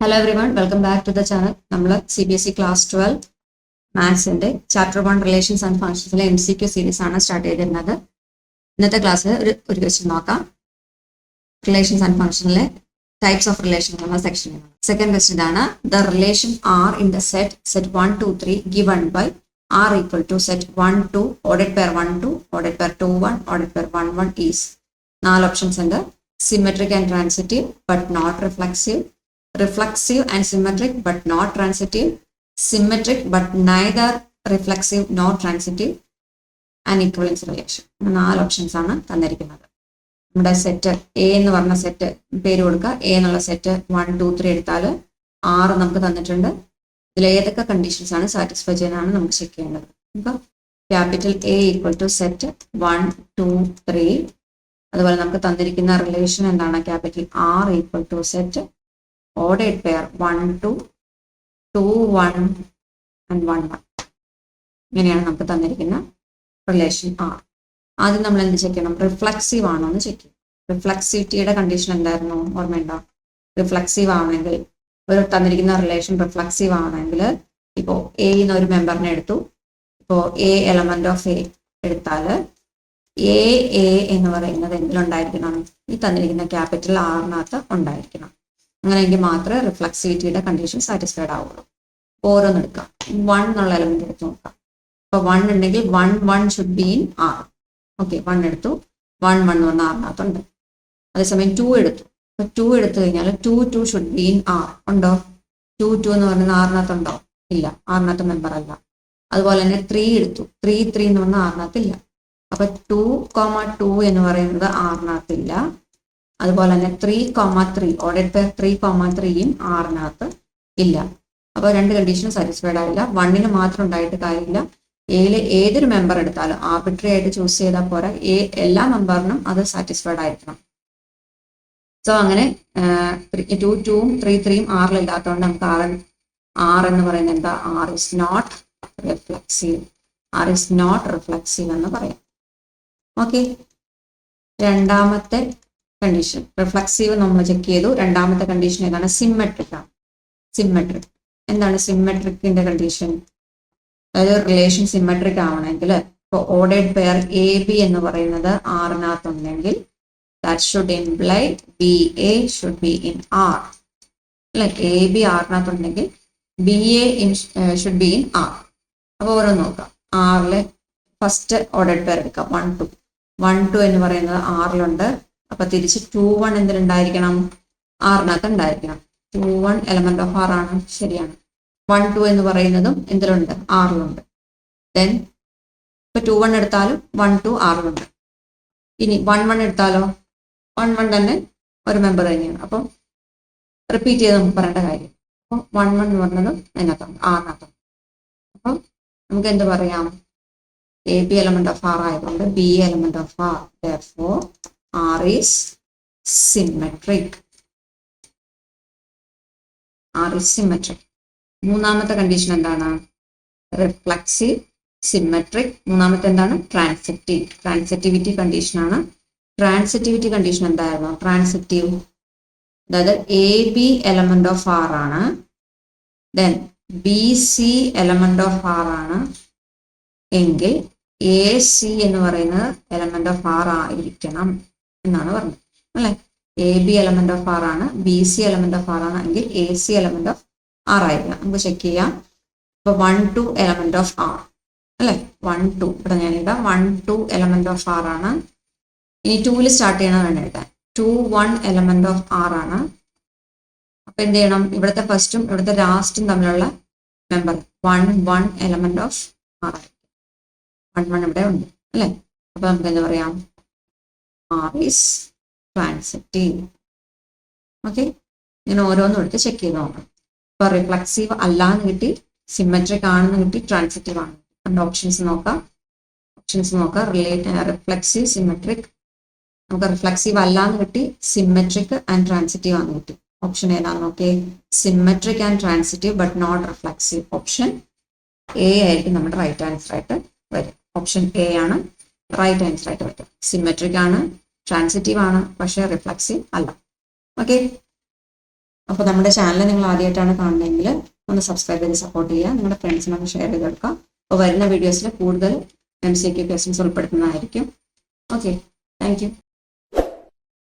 Hello everyone, welcome back to the channel. We CBSE Class 12 Maths and Chapter 1 Relations and Functions MCQ series started another. In this class, question Relations and Functions types of relations section. Second question the relation R in the set 1, 2, 3 given by R equal to set 1, 2, ordered pair 1, 2, ordered pair 2, 1, ordered pair 1, 1 is. 4 options under symmetric and transitive but not reflexive. Reflexive and symmetric but not transitive, symmetric but neither reflexive nor transitive, and equivalence relation. 4 options are തന്നിരിക്കുന്നത്. നമ്മുടെ set A എന്ന് പറഞ്ഞ set പേര് കൊടുക്കുക. A എന്നുള്ള set 1, 2, 3 എടുത്താൽ 6 നമുക്ക് തന്നിട്ടുണ്ട്. ഇതിൽ ഏതൊക്കെ കണ്ടീഷൻസ് ആണ് സാറ്റിസ്ഫൈ ചെയ്യാനാണ് നമുക്ക് ചെക്ക് ചെയ്യേണ്ടത്. അപ്പം capital A equal to set 1, 2, 3. അതുപോലെ നമുക്ക് തന്നിരിക്കുന്ന റിലേഷൻ എന്താണ്? Capital R equal to set ordered pair 1, 2, 2, 1 and 1, 1. ഇങ്ങനെയാണ് നമുക്ക് തന്നിരിക്കുന്ന റിലേഷൻ ആർ. ആദ്യം നമ്മൾ എന്ത് ചെക്ക് ചെയ്യണം? റിഫ്ലക്സീവ് ആണോ എന്ന് ചെക്ക് ചെയ്യണം. റിഫ്ലക്സിവിറ്റിയുടെ കണ്ടീഷൻ എന്തായിരുന്നു? ഓർമ്മയുണ്ടോ? റിഫ്ലക്സീവ് ആണെങ്കിൽ ഒരു തന്നിരിക്കുന്ന റിലേഷൻ റിഫ്ലക്സീവ് ആണെങ്കിൽ ഇപ്പോൾ എ എന്നൊരു മെമ്പറിനെ എടുത്തു. ഇപ്പോൾ എ എലമെന്റ് ഓഫ് എ എടുത്താൽ എ എന്ന് പറയുന്നത് എന്തിലുണ്ടായിരിക്കണം? ഈ തന്നിരിക്കുന്ന ക്യാപിറ്റൽ ആറിനകത്ത് ഉണ്ടായിരിക്കണം. അങ്ങനെയെങ്കിൽ മാത്രമേ റിഫ്ലക്സിവിറ്റിയുടെ കണ്ടീഷൻ സാറ്റിസ്ഫൈഡ് ആവുള്ളൂ. ഓരോന്ന് എടുക്കാം. 1 എന്നുള്ള എലമെന്റ് എടുത്ത് നോക്കാം. അപ്പൊ 1 ഉണ്ടെങ്കിൽ 1, 1 should be in R. Okay, 1 എടുത്തു. 1, 1 എന്ന് പറഞ്ഞ ആറിനകത്തുണ്ട്. അതേസമയം 2 എടുത്തു. അപ്പൊ 2 എടുത്തു കഴിഞ്ഞാൽ 2, 2 ഷുഡ് ബി ഇൻ ആർ. ഉണ്ടോ? 2, 2 എന്ന് പറയുന്ന ആറിനകത്തുണ്ടോ? ഇല്ല, ആറിനകത്ത് മെമ്പർ അല്ല. അതുപോലെ തന്നെ 3 എടുത്തു. 3, 3 എന്ന് പറഞ്ഞ ആറിനകത്തില്ല. അപ്പൊ 2, 2 എന്ന് പറയുന്നത് ആറിനകത്തില്ല. അതുപോലെ തന്നെ 3, 3 ഓർഡർ പെയർ 3, 3യും ആറിനകത്ത് ഇല്ല. അപ്പോൾ രണ്ട് കണ്ടീഷനും സാറ്റിസ്ഫൈഡ് ആയില്ല. 1ന് മാത്രം ഉണ്ടായിട്ട് കാര്യമില്ല. എയിലെ ഏതൊരു മെമ്പർ എടുത്താലും ആർബിട്രറി ആയിട്ട് ചൂസ് ചെയ്താൽ പോരാ, എല്ലാ മെമ്പറിനും അത് സാറ്റിസ്ഫൈഡ് ആയിരിക്കണം. സോ അങ്ങനെ 2, 2ഉം 3, 3യും ആറിലില്ലാത്തതുകൊണ്ട് നമുക്ക് ആർ എന്ന് പറയുന്നത് എന്താ? R is not reflexive. R is not reflexive എന്ന് പറയാം. ഓക്കെ, രണ്ടാമത്തെ കണ്ടീഷൻ റിഫ്ലക്സീവ് നമ്മൾ ചെക്ക് ചെയ്തു. രണ്ടാമത്തെ കണ്ടീഷൻ ഏതാണ്? സിമെട്രിക് ആണ്. സിമെട്രിക് എന്താണ് സിമെട്രിക്കിന്റെ കണ്ടീഷൻ? അതായത് റിലേഷൻ സിമെട്രിക് ആവണമെങ്കിൽ ഇപ്പോൾ ഓർഡേഡ് പെയർ എ ബി എന്ന് പറയുന്നത് ആറിനകത്തുണ്ടെങ്കിൽ that should imply B A should be in R. അല്ലെ, എ ബി ആറിനകത്തുണ്ടെങ്കിൽ B A should be in R. അപ്പോൾ ഓരോന്ന് നോക്കാം. ആറിലെ ഫസ്റ്റ് ഓർഡേഡ് പെയർ എടുക്കാം. 1, 2. 1, 2 എന്ന് പറയുന്നത് ആറിലുണ്ട്. അപ്പൊ തിരിച്ച് 2, 1 എന്തിലുണ്ടായിരിക്കണം? ആറിനകത്ത് ഉണ്ടായിരിക്കണം. 2, 1 എലമെന്റ് ഓഫ് ആർ ആണ്. ശരിയാണ്. 1, 2 എന്ന് പറയുന്നതും എന്തിലുണ്ട്? ആറിലുണ്ട്. ദെൻ ഇപ്പൊ 2, 1 എടുത്താലും 1, 2 ആറിലുണ്ട്. ഇനി 1, 1 എടുത്താലോ? 1, 1 തന്നെ ഒരു മെമ്പർ തന്നെയാണ്. അപ്പം റിപ്പീറ്റ് ചെയ്ത് നമുക്ക് പറയേണ്ട കാര്യം. അപ്പം 1, 1 എന്ന് പറഞ്ഞത് അതിനകത്തുണ്ട്, ആറിനകത്തുണ്ട്. അപ്പം നമുക്ക് എന്ത് പറയാം? A B element of R ആയതുകൊണ്ട് B element of R. Therefore R is symmetric. R is symmetric. മൂന്നാമത്തെ കണ്ടീഷൻ എന്താണ്? Reflexive, symmetric. മൂന്നാമത്തെ എന്താണ്? ട്രാൻസിറ്റീവ്. ട്രാൻസിറ്റിവിറ്റി കണ്ടീഷൻ ആണ്. ട്രാൻസിറ്റിവിറ്റി കണ്ടീഷൻ എന്തായിരുന്നു? ട്രാൻസിറ്റീവ് അതായത് A B element of R ആണ്. Then B C element of R ആണ് എങ്കിൽ എ സി എന്ന് പറയുന്നത് എലമെന്റ് ഓഫ് ആർ ആയിരിക്കണം എന്നാണ് പറഞ്ഞത്. അല്ലെ, A B element of R ആണ്, B C element of R ആണ് എങ്കിൽ A C element of R ആയിരിക്കണം. നമുക്ക് ചെക്ക് ചെയ്യാം. ഇപ്പൊ 1, 2 എലമെന്റ് ഓഫ് ആർ. അല്ലെ, 1, 2 ഇവിടെ ഞാൻ എഴുതാം. 1, 2 എലമെന്റ് ഓഫ് ആർ ആണ്. ഇനി 2ൽ സ്റ്റാർട്ട് ചെയ്യണം വേണം എഴുതാൻ. 2, 1 എലമെന്റ് ഓഫ് ആർ ആണ്. അപ്പൊ എന്ത് ചെയ്യണം? ഇവിടുത്തെ ഫസ്റ്റും ഇവിടുത്തെ ലാസ്റ്റും തമ്മിലുള്ള മെമ്പർ 1, 1 എലമെന്റ് ഓഫ് ആർ ആയിരിക്കും. 1, 1 ഇവിടെ ഉണ്ട്. അല്ലെ, അപ്പൊ നമുക്ക് എന്താ പറയാം? R is transitive. ഓക്കെ, ഇങ്ങനെ ഓരോന്നും എടുത്ത് ചെക്ക് ചെയ്ത് നോക്കണം. ഇപ്പൊ റിഫ്ലക്സീവ് അല്ലാന്ന് കിട്ടി, സിമെട്രിക് ആണെന്ന് കിട്ടി, ട്രാൻസിറ്റീവ് ആണ്. നമ്മുടെ ഓപ്ഷൻസ് നോക്കാം. Reflexive, symmetric. നമുക്ക് റിഫ്ലക്സീവ് അല്ലാന്ന് കിട്ടി, സിമെട്രിക് ആൻഡ് ട്രാൻസിറ്റീവ് ആണെന്ന് കിട്ടി. ഓപ്ഷൻ ഏതാണെന്ന് നോക്കിയേ? Symmetric and transitive but not reflexive. Option A ആയിരിക്കും നമ്മുടെ റൈറ്റ് ആൻസർ ആയിട്ട് വരും. ഓപ്ഷൻ എ ആണ് റൈറ്റ് ആൻസർ ആയിട്ട് വരും. സിമെട്രിക് ആണ്, ട്രാൻസിറ്റീവ് ആണ്, പക്ഷേ റിഫ്ലക്സീവ് അല്ല. ഓക്കെ. അപ്പോൾ നമ്മുടെ ചാനൽ നിങ്ങൾ ആദ്യമായിട്ടാണ് കാണുന്നതെങ്കിൽ ഒന്ന് സബ്സ്ക്രൈബ് ചെയ്ത് സപ്പോർട്ട് ചെയ്യുക, നിങ്ങളുടെ ഫ്രണ്ട്സിനൊക്കെ ഷെയർ ചെയ്ത് കൊടുക്കുക. അപ്പോൾ വരുന്ന വീഡിയോസിൽ കൂടുതൽ MCQ ക്വസ്റ്റ്യൻസ് ഉൾപ്പെടുത്തുന്നതായിരിക്കും. Okay, thank U.